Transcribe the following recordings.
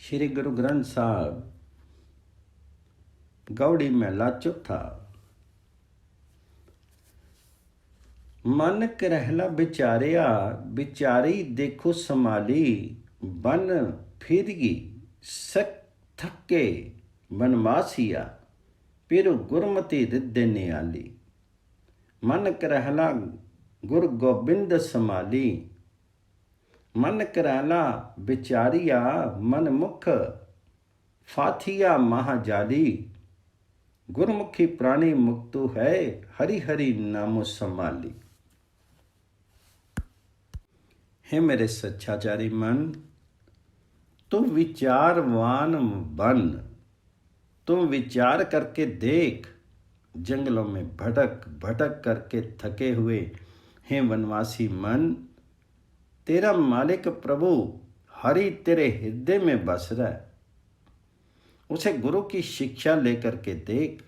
श्री गुरु ग्रंथ साहब गौड़ी महला चौथा। मन करहला बिचारिया बिचारी देखो संभाली, बन फिरगी सक थके बनवासिया, पिरु गुरमति रिद्धे नियाली। मन करहला गुरु गोबिंद संभाली, मन करहला बिचारिया मन मुख फाथिया महाजाली। गुरमुखी प्राणी मुक्तु है, हरि हरि नामो संभाली। हे मेरे सच्चाचारी मन, तू विचारवान बन, तुम विचार करके देख। जंगलों में भटक भटक करके थके हुए हैं वनवासी मन, तेरा मालिक प्रभु हरि तेरे हृदय में बस रहा है। उसे गुरु की शिक्षा लेकर के देख।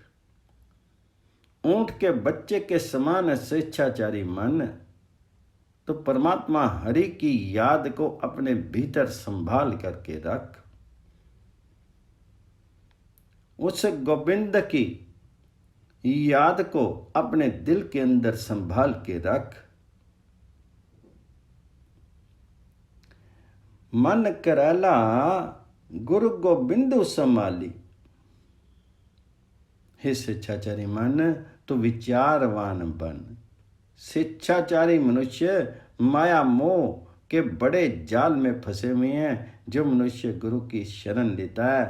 ऊंट के बच्चे के समान स्वेच्छाचारी मन, तो परमात्मा हरि की याद को अपने भीतर संभाल करके रख। उस गोविंद की याद को अपने दिल के अंदर संभाल के रख। मन करैला गुरु गोबिंदु संभाली। हे शिक्षाचारी मन, तो विचारवान बन। शिक्षाचारी मनुष्य माया मोह के बड़े जाल में फंसे हुए हैं। जो मनुष्य गुरु की शरण लेता है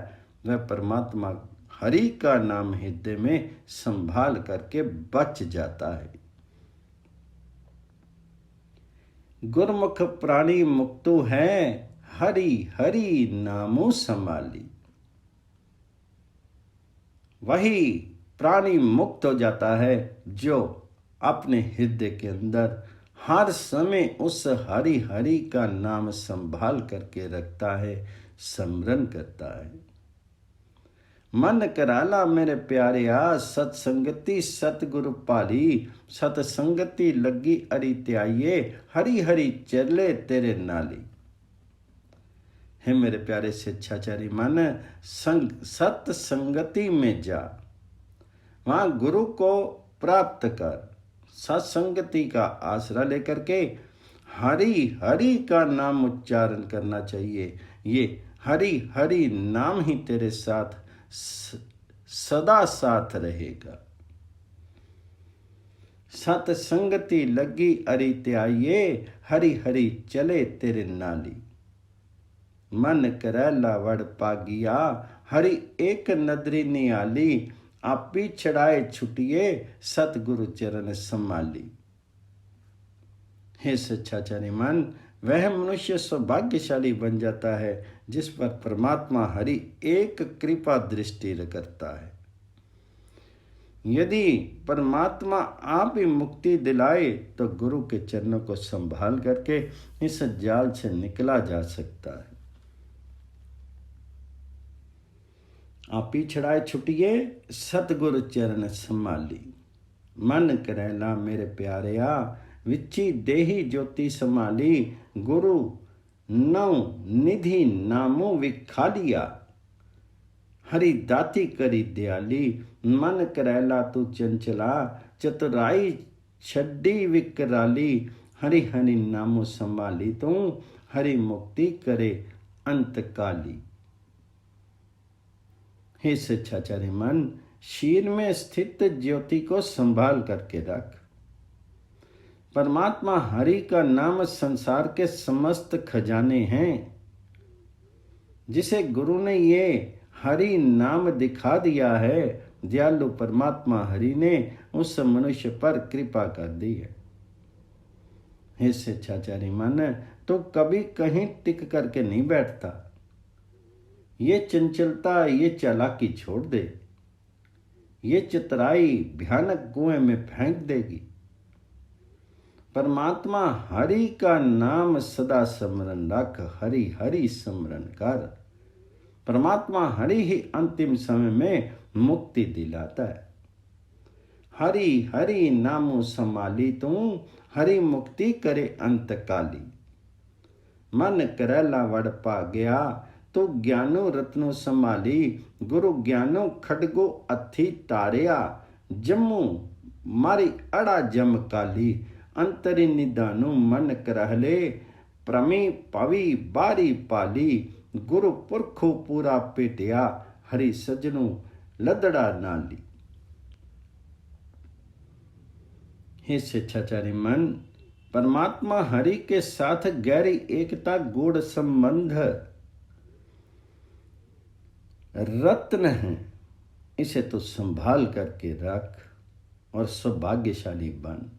वह परमात्मा हरि का नाम हृदय में संभाल करके बच जाता है। गुरमुख प्राणी मुक्तु है, हरि हरि नामो संभाली। वही प्राणी मुक्त हो जाता है जो अपने हृदय के अंदर हर समय उस हरि हरि का नाम संभाल करके रखता है, स्मरण करता है। मन कराला मेरे प्यारिया सत्संगति सतगुरु पाली, सतसंगति लगी अरि त्याइये, हरि हरि चले तेरे नाली। हे मेरे प्यारे शिक्षाचारी मन, सत्संगति में जा, वहां गुरु को प्राप्त कर। सत्संगति का आसरा लेकर के हरि हरि का नाम उच्चारण करना चाहिए। ये हरि हरि नाम ही तेरे साथ सदा साथ रहेगा। सत्संगति लगी अरि त्याइये, हरि हरि चले तेरे नाली। मन करैला वड़ पागिया, हरि एक नदरी नियाली। आपी छड़ाए छुटिए, सतगुरु चरण संभाली। हे सच्चाचारी मन, वह मनुष्य सौभाग्यशाली बन जाता है जिस पर परमात्मा हरि एक कृपा दृष्टि करता है। यदि परमात्मा आप ही मुक्ति दिलाए तो गुरु के चरणों को संभाल करके इस जाल से निकला जा सकता है। आप ही छड़ाए छुटिए, सतगुरु चरण संभाली। मन करैला मेरे प्यारिया विची देही ज्योति संभाली। गुरु नौ निधि नामो विखालिया, हरि दाती करी दयाली। मन करैला तू चंचला, चतुराई छड्डी विकराली। हरि हरि नामो संभाली तू, हरि मुक्ति करे अंत काली। हे सच्चाचारी मन, शीर में स्थित ज्योति को संभाल करके रख। परमात्मा हरि का नाम संसार के समस्त खजाने हैं। जिसे गुरु ने ये हरि नाम दिखा दिया है, दयालु परमात्मा हरि ने उस मनुष्य पर कृपा कर दी है। हे सच्चाचारी मन, तो कभी कहीं टिक करके नहीं बैठता। ये चंचलता, ये चालाकी छोड़ दे। ये चतुराई भयानक कुएं में फेंक देगी। परमात्मा हरि का नाम सदा स्मरण रख, हरि हरि स्मरण कर। परमात्मा हरि ही अंतिम समय में मुक्ति दिलाता है। हरि हरि नामो संभाली तू, हरि मुक्ति करे अंत काली। मन करैला वड़ पा गया, तो ज्ञानो रत्नो संभाली। गुरु ज्ञानो खडगो अथी तारिया। जम्मू मारी अड़ा जम काली। अंतरि निदानु मन करहले। प्रमी पवी बारी पाली। गुरु पुरखो पूरा पेटिया। हरि सजनु लदड़ा नाली। हे स्वेच्छाचारी मन, परमात्मा हरि के साथ गहरी एकता गूढ़ संबंध रत्न है। इसे तो संभाल करके रख और सौभाग्यशाली बन।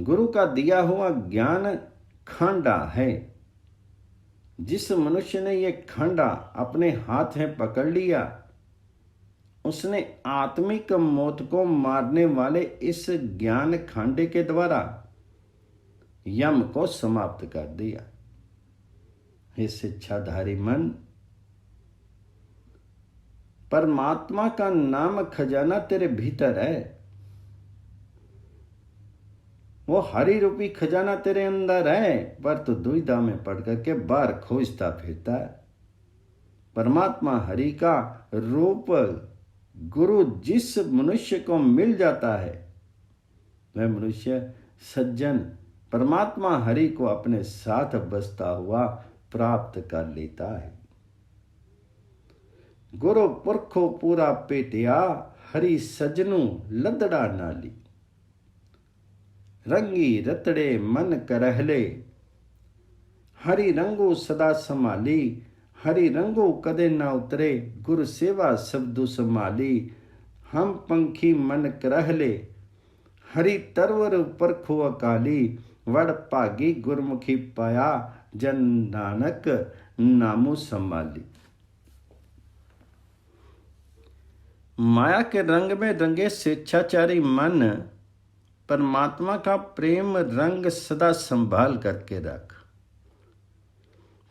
गुरु का दिया हुआ ज्ञान खांडा है। जिस मनुष्य ने यह खांडा अपने हाथ में पकड़ लिया, उसने आत्मिक मौत को मारने वाले इस ज्ञान खांडे के द्वारा यम को समाप्त कर दिया। हे शिक्षाधारी मन, परमात्मा का नाम खजाना तेरे भीतर है। वो हरि रूपी खजाना तेरे अंदर है, पर तू दुविधा में पड़ करके बाहर खोजता फिरता है। परमात्मा हरि का रूप गुरु जिस मनुष्य को मिल जाता है, वह मनुष्य सज्जन परमात्मा हरि को अपने साथ बसता हुआ प्राप्त कर लेता है। गुरु पुरखो पूरा पेटिया। हरि सजनु लदड़ा नाली। रंगी रतड़े मन करहले। हरि रंगो सदा संभाली। हरि रंगो कदे ना उतरे। गुरु सेवा सबदु संभाली। हम पंखी मन करहले। हरि तरवर परखो अकाली। वड़ भागी गुरमुखी पाया। जन नानक नामो संभाली। माया के रंग में रंगे स्वेच्छाचारी मन, परमात्मा का प्रेम रंग सदा संभाल करके रख।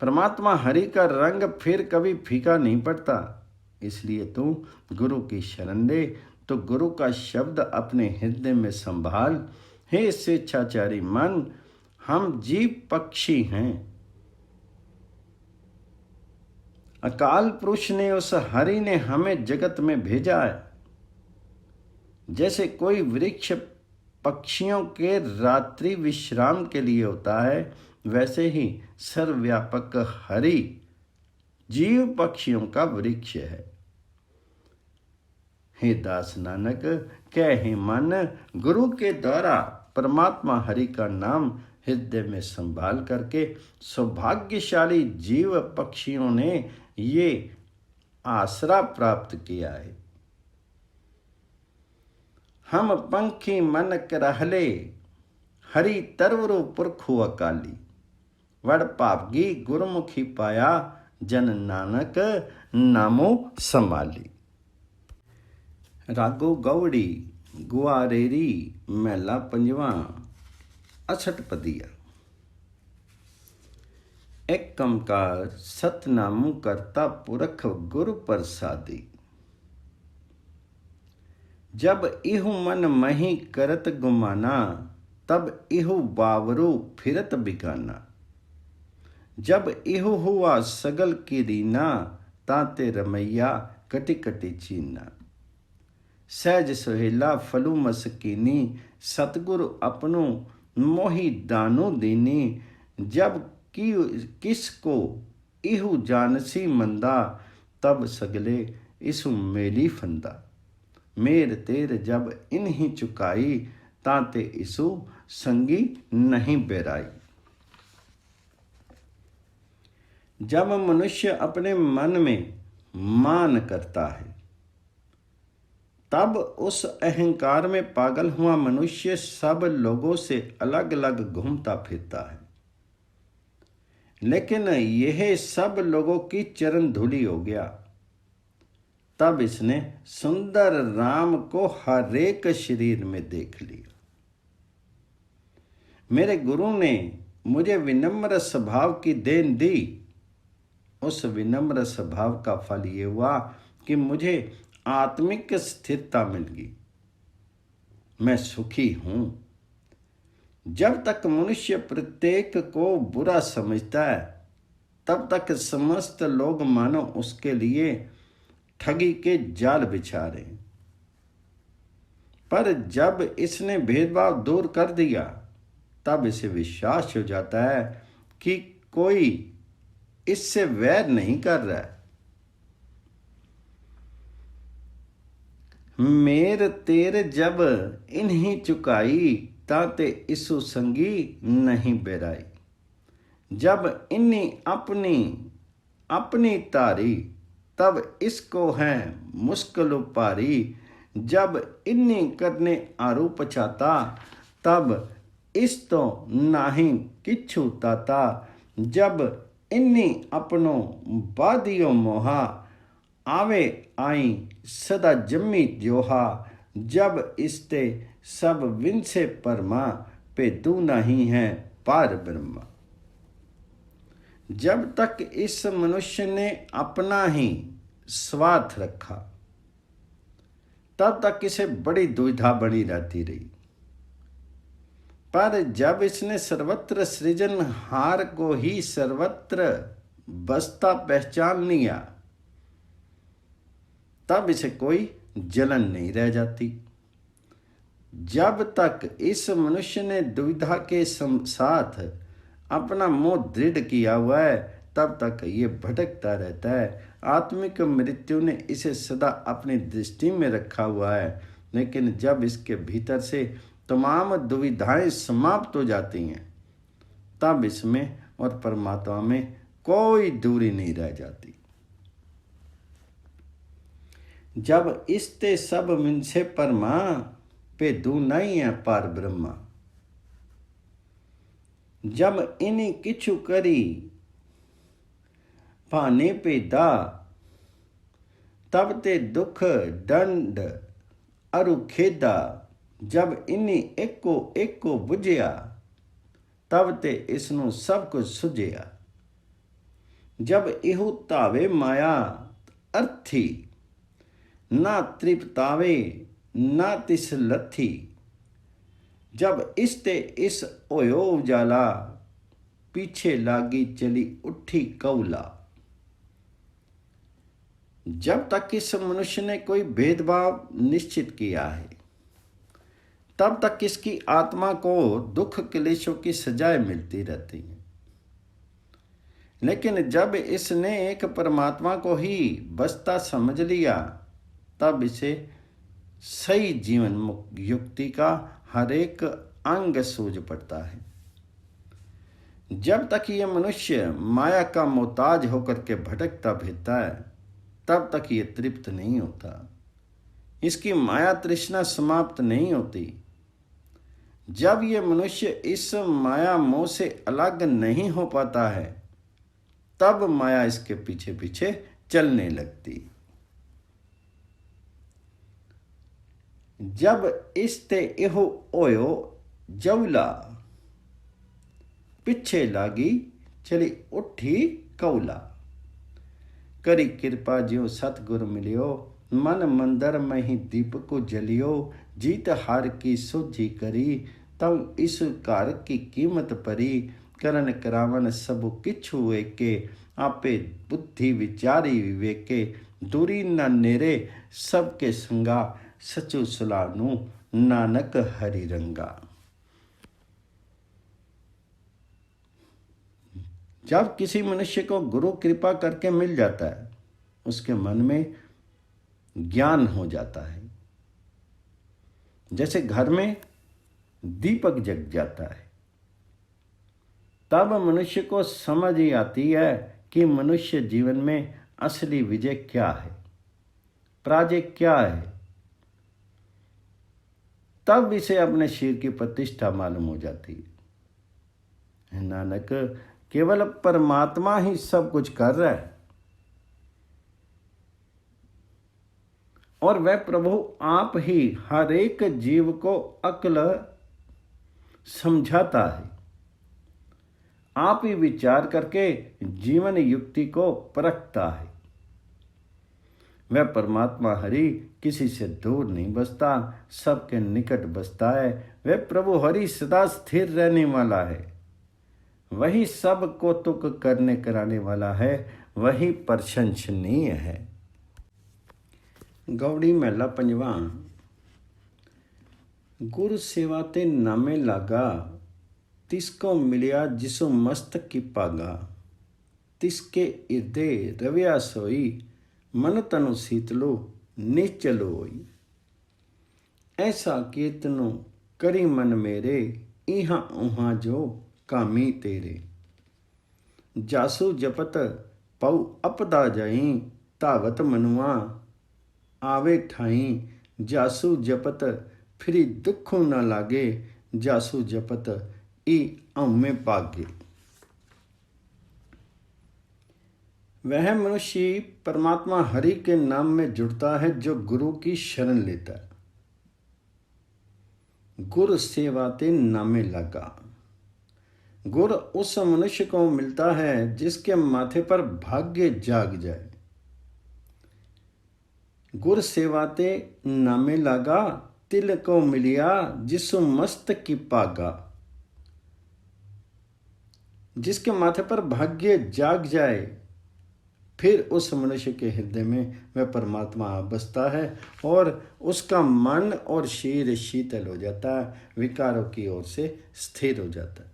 परमात्मा हरि का रंग फिर कभी फीका नहीं पड़ता। इसलिए तू गुरु की शरण ले, तो गुरु का शब्द अपने हृदय में संभाल। हे स्वेच्छाचारी मन, हम जीव पक्षी हैं। अकाल पुरुष ने, उस हरि ने हमें जगत में भेजा है। जैसे कोई वृक्ष पक्षियों के रात्रि विश्राम के लिए होता है, वैसे ही सर्वव्यापक हरि जीव पक्षियों का वृक्ष है। हे दास नानक, कहे मन, गुरु के द्वारा परमात्मा हरि का नाम हृदय में संभाल करके सौभाग्यशाली जीव पक्षियों ने ये आसरा प्राप्त किया है। हम पंखी मन करहले। हरि तरवरो पुरखो अकाली। वड़ भागी गुरमुखी पाया। जन नानक नामो संभाली। रागो गौड़ी गुआरेरी महला पंजवा अछटपदिया। एक कमकार सतनामु करता पुरख गुरु प्रसादी। जब इहु मन मही करत गुमाना, तब इहु बावरू फिरत बिगाना। जब इहु हुआ सगल की रीना, ताते रमैया कटी कटी चीना। सहज सुहेला फलू मसकीनी, सतगुरु अपनो मोहि दानो दीनी। जब किसको इहु जानसी मंदा, तब सगले इसु मेली फंदा। मेर तेर जब इन्हीं चुकाई, ताते इसु संगी नहीं बेराई। जब मनुष्य अपने मन में मान करता है, तब उस अहंकार में पागल हुआ मनुष्य सब लोगों से अलग अलग घूमता फिरता है। लेकिन यह सब लोगों की चरण धूलि हो गया। तब इसने सुंदर राम को हर एक शरीर में देख लिया। मेरे गुरु ने मुझे विनम्र स्वभाव की देन दी। उस विनम्र स्वभाव का फल ये हुआ कि मुझे आत्मिक स्थिरता मिल गई। मैं सुखी हूं। जब तक मनुष्य प्रत्येक को बुरा समझता है, तब तक समस्त लोग मानो उसके लिए ठगी के जाल बिछा रहे। पर जब इसने भेदभाव दूर कर दिया तब इसे विश्वास हो जाता है कि कोई इससे वैर नहीं कर रहा है। मेर तेर जब इन्हीं चुकाई ताते इसु संगी नहीं बेराई। जब इन्हीं अपनी अपनी तारी तब इसको है मुश्किल पारी। जब इन्हीं करने आरूप चाता तब इस तो नाही किछु ताता। जब इन्हीं अपनों बादियो मोहा आवे आई सदा जम्मी जोहा। जब इसते सब विनसे परमा पे तू नहीं है पार ब्रह्मा। जब तक इस मनुष्य ने अपना ही स्वार्थ रखा तब तक इसे बड़ी दुविधा बनी रहती रही। पर जब इसने सर्वत्र सृजनहार को ही सर्वत्र बसता पहचान लिया तब इसे कोई जलन नहीं रह जाती। जब तक इस मनुष्य ने दुविधा के साथ अपना मोह दृढ़ किया हुआ है तब तक ये भटकता रहता है। आत्मिक मृत्यु ने इसे सदा अपनी दृष्टि में रखा हुआ है, लेकिन जब इसके भीतर से तमाम दुविधाएं समाप्त हो जाती हैं तब इसमें और परमात्मा में कोई दूरी नहीं रह जाती। जब इसते सब मिनसे परमा पे दू नहीं है पार ब्रह्मा। जब इन्हीं किछु करी भाने पे दा तब ते दुख दंड अरु खेदा। जब इन्हीं एको एको बुझिया तब ते इसनु सब कुछ सुझिया। जब इहु तावे माया अर्थी ना तृप्तावे ना तिस लथी। जब इसते इस ओयो उजाला पीछे लागी चली उठी कौला। जब तक इस मनुष्य ने कोई भेदभाव निश्चित किया है तब तक इसकी आत्मा को दुख क्लेशों की सजाएं मिलती रहती हैं। लेकिन जब इसने एक परमात्मा को ही बसता समझ लिया तब इसे सही जीवन युक्ति का हर एक अंग सूझ पड़ता है। जब तक ये मनुष्य माया का मोहताज होकर के भटकता फिरता है तब तक ये तृप्त नहीं होता। इसकी माया तृष्णा समाप्त नहीं होती। जब ये मनुष्य इस माया मोह से अलग नहीं हो पाता है तब माया इसके पीछे पीछे चलने लगती। जब इसते इहो ओयो जौला पिछे लागी चली उठी कौला। करी कृपा ज्यों सतगुर मिलियो मन मंदर में ही दीप को जलियो। जीत हार की सोझी करी तब इस कार की कीमत परी। करन करावन सब किछु एके आपे बुद्धि विचारी विवेके। दूरी न नेरे सबके संगा सचु सुलानु नानक हरि रंगा। जब किसी मनुष्य को गुरु कृपा करके मिल जाता है उसके मन में ज्ञान हो जाता है। जैसे घर में दीपक जग जाता है तब मनुष्य को समझ ही आती है कि मनुष्य जीवन में असली विजय क्या है, पराजय क्या है। तब इसे अपने शरीर की प्रतिष्ठा मालूम हो जाती है। नानक केवल परमात्मा ही सब कुछ कर रहा है और वह प्रभु आप ही हर एक जीव को अक्ल समझाता है। आप ही विचार करके जीवन युक्ति को परखता है। वह परमात्मा हरि किसी से दूर नहीं बसता, सबके निकट बसता है। वह प्रभु हरि सदा स्थिर रहने वाला है। वही सब कौतुक करने कराने वाला है, वही प्रशंसनीय है। गौड़ी महला पंजवा। गुर सेवा ते नामे लागा, तिसको मिलिया जिसो मस्तक की पागा। तिसके हृदय रविया सोई, मन तनु शीतलो निश्चलो होई। ऐसा कीर्तनो करी मन मेरे, इहाँ उहाँ जो कामी तेरे। जासु जपत पऊ अपदा जाई, तावत मनुआ आवे ठाई। जासु जपत फिरी दुखों न लागे, जासु जपत ई अम्मे पागे। वह मनुष्य परमात्मा हरि के नाम में जुड़ता है जो गुरु की शरण लेता है। गुर सेवा ते नामे लगा। गुर उस मनुष्य को मिलता है जिसके माथे पर भाग्य जाग जाए। गुर सेवा ते नामे लगा, तिल को मिलिया जिसु मस्तक की पागा। जिसके माथे पर भाग्य जाग जाए, फिर उस मनुष्य के हृदय में वह परमात्मा बसता है और उसका मन और शरीर शीतल हो जाता है, विकारों की ओर से स्थिर हो जाता है।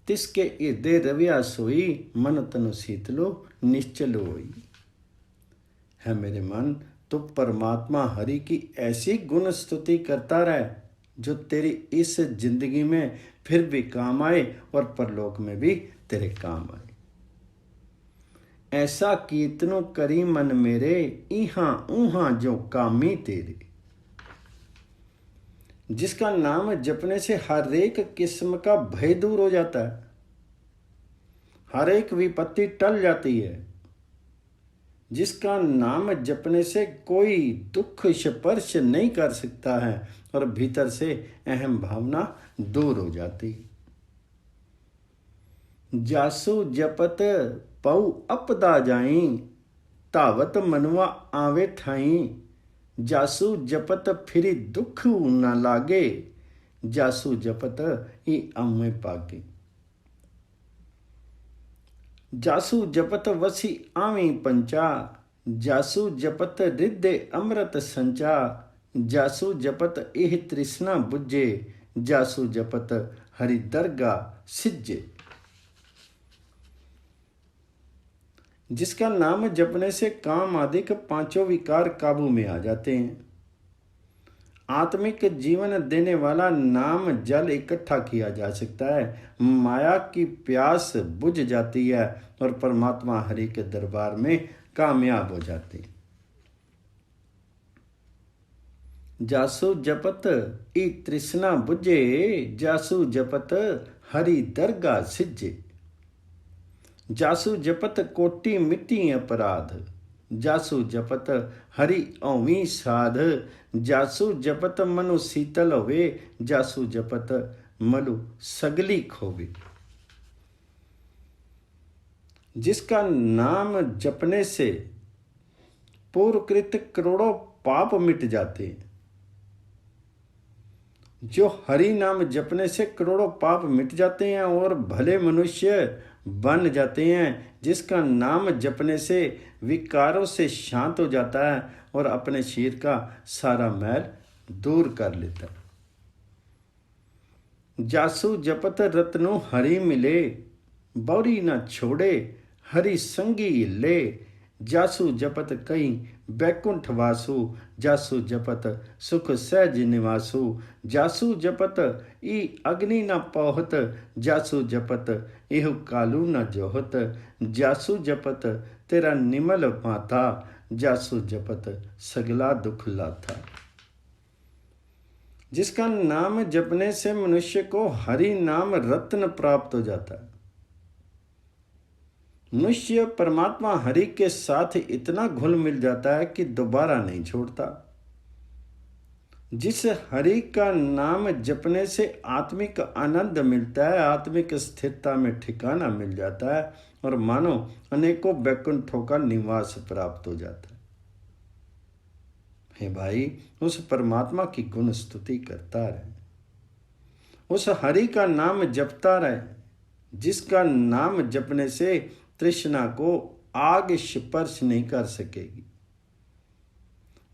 तिसके हृदय रविया सोई, मन तनु शीतलो निश्चलो होई। है मेरे मन, तो परमात्मा हरि की ऐसी गुण स्तुति करता रहे जो तेरी इस जिंदगी में फिर भी काम आए और परलोक में भी तेरे काम आए। ऐसा कीर्तनो करी मन मेरे, इहाँ उहाँ जो कामी तेरे। जिसका नाम जपने से हर एक किस्म का भय दूर हो जाता है, हर एक विपत्ति टल जाती है। जिसका नाम जपने से कोई दुख स्पर्श नहीं कर सकता है और भीतर से अहम भावना दूर हो जाती। जासु जपत पऊ अपदा जाई, तावत मनवा आवे ठाई। जासु जपत फिरी दुख न लागे, जासु जपत ई अम्मे पागे। जासु जपत वसी आवी पंचा, जासु जपत रिद्धे अमृत संचा। जासु जपत एह तृष्णा बुझे, जासु जपत हरि दरगा सिज्जे। जिसका नाम जपने से काम आदिक पांचों विकार काबू में आ जाते हैं। आत्मिक जीवन देने वाला नाम जल इकट्ठा किया जा सकता है, माया की प्यास बुझ जाती है और परमात्मा हरि के दरबार में कामयाब हो जाती है। जासु जपत ई तृष्णा बुझे, जासु जपत हरि दरगा सिज्जे। जासु जपत कोटि मिट्टी अपराध, जासु जपत हरि औवी साध। जासु जपत मनु शीतल होवे, जासु जपत मनु सगली खोवे। जिसका नाम जपने से पूर्वकृत करोड़ों पाप मिट जाते हैं। जो हरि नाम जपने से करोड़ों पाप मिट जाते हैं और भले मनुष्य बन जाते हैं। जिसका नाम जपने से विकारों से शांत हो जाता है और अपने शरीर का सारा मैल दूर कर लेता है। जासु जपत रत्नो हरि मिले, बौरी न छोड़े हरि संगी ले। जासु जपत कहीं बैकुंठ वासु, जासु जपत सुख सहज निवासु। जासु जपत ई अग्नि न पौहत, जासु जपत इह कालू न जोहत। जासु जपत तेरा निमल माथा, जासु जपत सगला दुख लाथा। जिसका नाम जपने से मनुष्य को हरि नाम रत्न प्राप्त हो जाता है। मनुष्य परमात्मा हरि के साथ इतना घुल मिल जाता है कि दोबारा नहीं छोड़ता। जिस हरि का नाम जपने से आत्मिक आनंद मिलता है, आत्मिक स्थिरता में ठिकाना मिल जाता है और मानो अनेकों बैकुंठों का निवास प्राप्त हो जाता है। हे भाई, उस परमात्मा की गुण स्तुति करता रहे। उस हरि का नाम जपता रहे, जिसका नाम जपने से तृष्णा को आग स्पर्श नहीं कर सकेगी,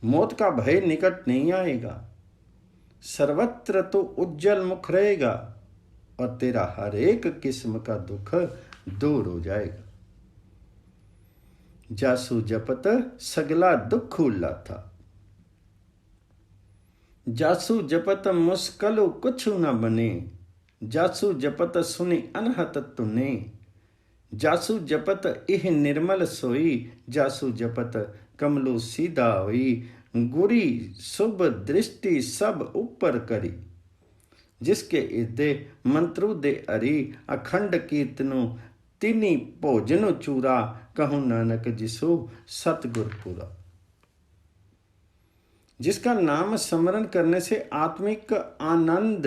मौत का भय निकट नहीं आएगा, सर्वत्र तो उज्जवल मुख रहेगा और तेरा हर एक किस्म का दुख दूर हो जाएगा। जासु जपत सगला दुख उल्ला था, जासु जपत मुस्कलो कुछ न बने, जासु जपत सुनि अनहत तुने, जासु जपत इह निर्मल सोई, जासु जपत कमलो सीधा होई, गुरी शुभ दृष्टि सब ऊपर करी, जिसके इदे मंत्रु दे अरी, अखंड कीर्तनु तिनी भोजन चूरा, कहूँ नानक जिसु सतगुर पूरा। जिसका नाम स्मरण करने से आत्मिक आनंद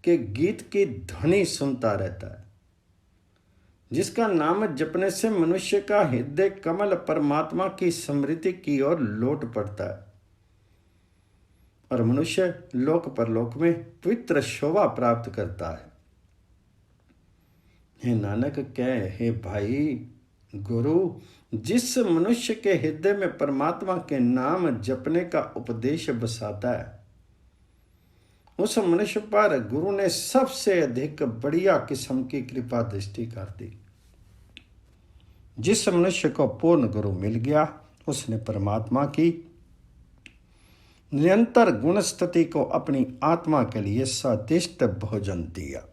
के गीत की ध्वनि सुनता रहता है, जिसका नाम जपने से मनुष्य का हृदय कमल परमात्मा की स्मृति की ओर लौट पड़ता है और मनुष्य लोक परलोक में पवित्र शोभा प्राप्त करता है। हे नानक कह, हे भाई गुरु, जिस मनुष्य के हृदय में परमात्मा के नाम जपने का उपदेश बसाता है, उस मनुष्य पर गुरु ने सबसे अधिक बढ़िया किस्म की कृपा दृष्टि कर दी। जिस मनुष्य को पूर्ण गुरु मिल गया, उसने परमात्मा की निरंतर गुण स्तुति को अपनी आत्मा के लिए स्वादिष्ट भोजन दिया।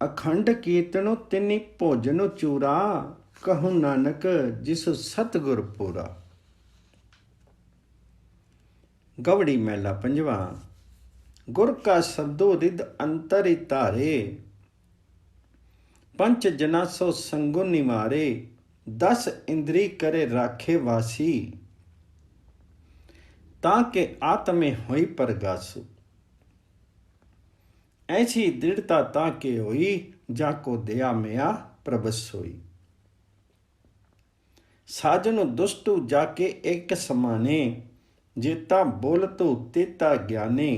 अखंड कीर्तनो तिनी भोजन चूरा, कहूँ नानक जिसु सतगुर पूरा। गवड़ी महला पंजवा। गुर का शब्दो रिद अंतरि तारे, पंच जना सो संगो निवारे, 10 इंद्री करे राखे वासी, ताके आत्मे होई परगासु। ऐसी दृढ़ता ताके होई, जाको दया मया प्रबस होई। साजनु दुष्टु जाके एक समाने, जेता बोलतु तेता ज्ञाने,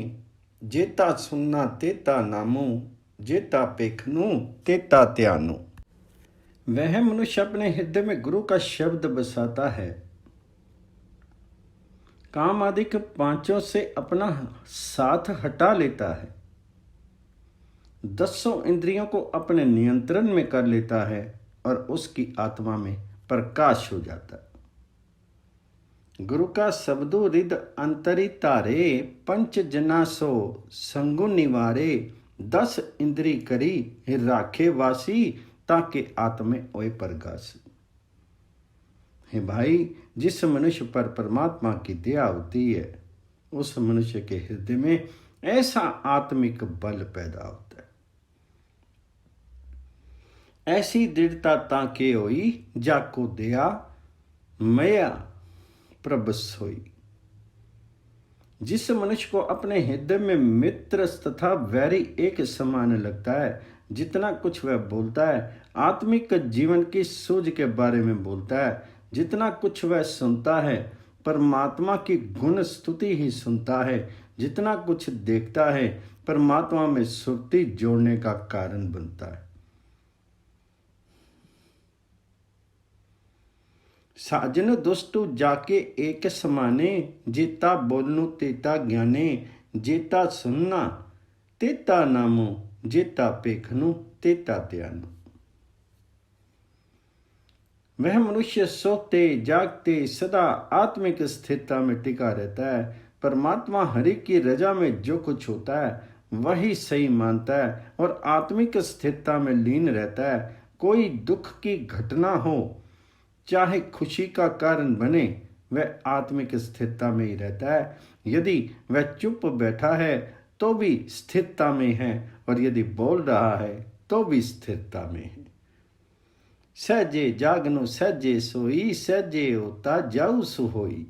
जेता सुनना तेता नामू, जेता पेखनू तेता त्यानु। वह मनुष्य अपने हृदय में गुरु का शब्द बसाता है, काम आदि के पांचों से अपना साथ हटा लेता है, 10 इंद्रियों को अपने नियंत्रण में कर लेता है और उसकी आत्मा में प्रकाश हो जाता है। गुरु का शब्दो रिद अंतरि तारे, पंच जनासो संगु निवारे, 10 इंद्री करी राखे वासी, ताके आत्मे ओए प्रकाश। हे भाई, जिस मनुष्य पर परमात्मा की दया होती है, उस मनुष्य के हृदय में ऐसा आत्मिक बल पैदा होता है, ऐसी दृढ़ता ताके होई, जाको दया मया प्रबस होई। जिस मनुष्य को अपने हृदय में मित्र तथा वैरी एक समान लगता है, जितना कुछ वह बोलता है आत्मिक जीवन की सूझ के बारे में बोलता है, जितना कुछ वह सुनता है परमात्मा की गुण स्तुति ही सुनता है, जितना कुछ देखता है परमात्मा में सुरती जोड़ने का कारण बनता है। साजन दुष्टु जाके एक समाने, जेता बोलनु तेता ज्ञाने, जेता सुनना तेता नामो, जेता पेखनु तेता त्यानु। वह मनुष्य सोते जागते सदा आत्मिक स्थिरता में टिका रहता है, परमात्मा हरि की रजा में जो कुछ होता है वही सही मानता है और आत्मिक स्थिरता में लीन रहता है। कोई दुख की घटना हो चाहे खुशी का कारण बने, वह आत्मिक स्थिरता में ही रहता है। यदि वह चुप बैठा है तो भी स्थिरता में है और यदि बोल रहा है तो भी स्थिरता में है। सहजे जागनु सहजे सोई, सहजे होता जाऊ सुहोई।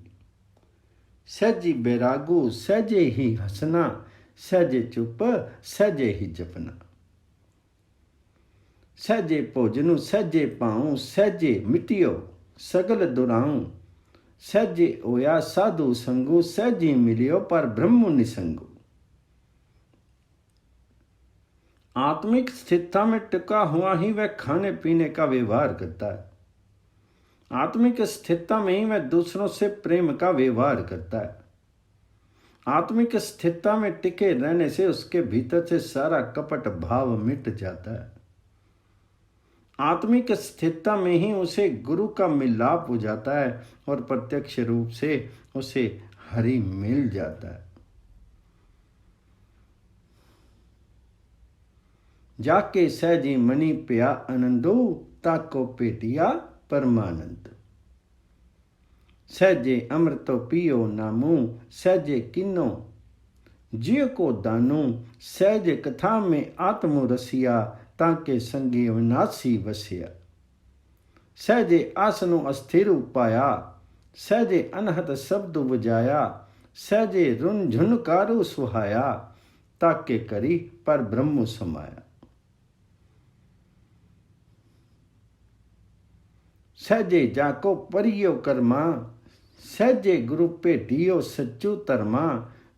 सहजी बैरागु सहजे ही हंसना, सहजे चुप सहजे ही जपना। सहजे भोजनु सहजे पाऊं, सहजे मिटियो सगल दुराऊं। सहजे होया साधु संगु, सहजे मिलियो पर ब्रह्म निसंगु। आत्मिक स्थिरता में टिका हुआ ही वह खाने पीने का व्यवहार करता है। आत्मिक स्थिरता में ही वह दूसरों से प्रेम का व्यवहार करता है। आत्मिक स्थिरता में टिके रहने से उसके भीतर से सारा कपट भाव मिट जाता है। आत्मिक स्थिरता में ही उसे गुरु का मिलाप हो जाता है और प्रत्यक्ष रूप से उसे हरि मिल जाता है। जाके सहजी मनी पिया आनंदो, ताको पेटिया परमानंद। सहजे अमृतो पियो नामू, सहजे किन्नो जिय को दानू। सहज कथा में आत्मो रसिया, ताके संगी अविनाशी वसिया। सहजे आसनो अस्थिर पाया, सहजे अनहद शब्द बुझाया। सहजे रुन झुनकारू सुहाया, ताके करी पर ब्रह्म समाया। सहजे जाको परियो कर्मा, सहजे गुरु भेटियो सच्चू धर्मा।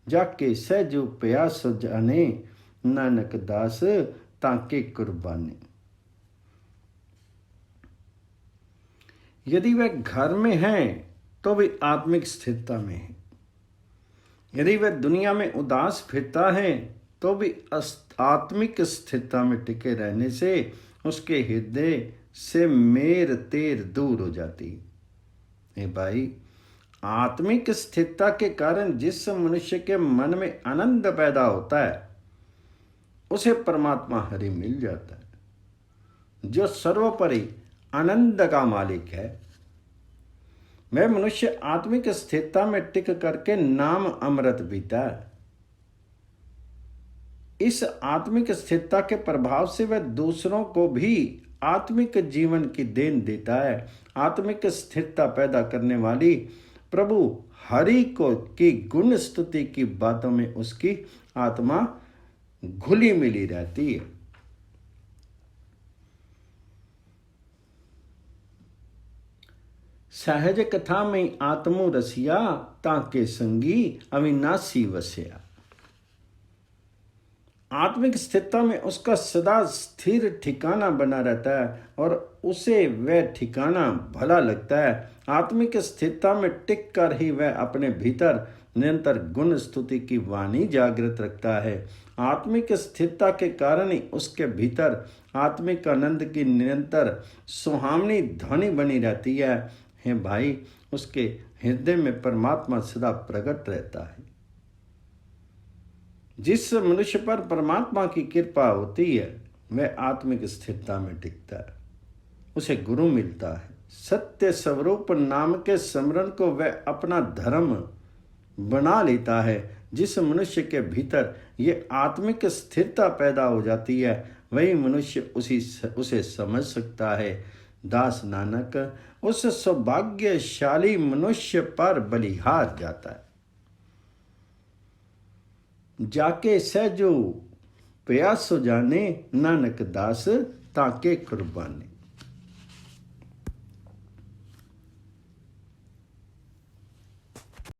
जाके सहजो प्यास जाने, नानक दास ताके कुर्बानी। यदि वह घर में है तो भी आत्मिक स्थिरता में है। यदि वह दुनिया में उदास फिरता है तो भी आत्मिक स्थिरता में टिके रहने से उसके हृदय से मेर तेर दूर हो जाती है। भाई, आत्मिक स्थिरता के कारण जिस मनुष्य के मन में आनंद पैदा होता है उसे परमात्मा हरि मिल जाता है। जो सर्वोपरि आनंद का मालिक है, वह मनुष्य आत्मिक स्थिरता में टिक करके नाम अमृत पीता है। इस आत्मिक स्थिरता के प्रभाव से वह दूसरों को भी आत्मिक जीवन की देन देता है। आत्मिक स्थिरता पैदा करने वाली प्रभु हरि को की गुण स्तुति की बातों में उसकी आत्मा घुली मिली रहती है। सहज कथा में आत्मो रसिया, ताके संगी अविनाशी वसिया। आत्मिक स्थिरता में उसका सदा स्थिर ठिकाना बना रहता है और उसे वह ठिकाना भला लगता है। आत्मिक स्थिरता में टिक कर ही वह अपने भीतर निरंतर गुण स्तुति की वाणी जागृत रखता है। आत्मिक स्थिरता के कारण ही उसके भीतर आत्मिक आनंद की निरंतर सुहावनी ध्वनि बनी रहती है। हे भाई, उसके हृदय में परमात्मा सदा प्रकट रहता है। जिस मनुष्य पर परमात्मा की कृपा होती है वह आत्मिक स्थिरता में टिकता है, उसे गुरु मिलता है। सत्य स्वरूप नाम के स्मरण को वह अपना धर्म बना लेता है। जिस मनुष्य के भीतर ये आत्मिक स्थिरता पैदा हो जाती है वही मनुष्य उसे समझ सकता है। दास नानक उस सौभाग्यशाली मनुष्य पर बलिहार जाता है। जाके सहजो प्यासो जाने, नानक दास ताके कुर्बानी।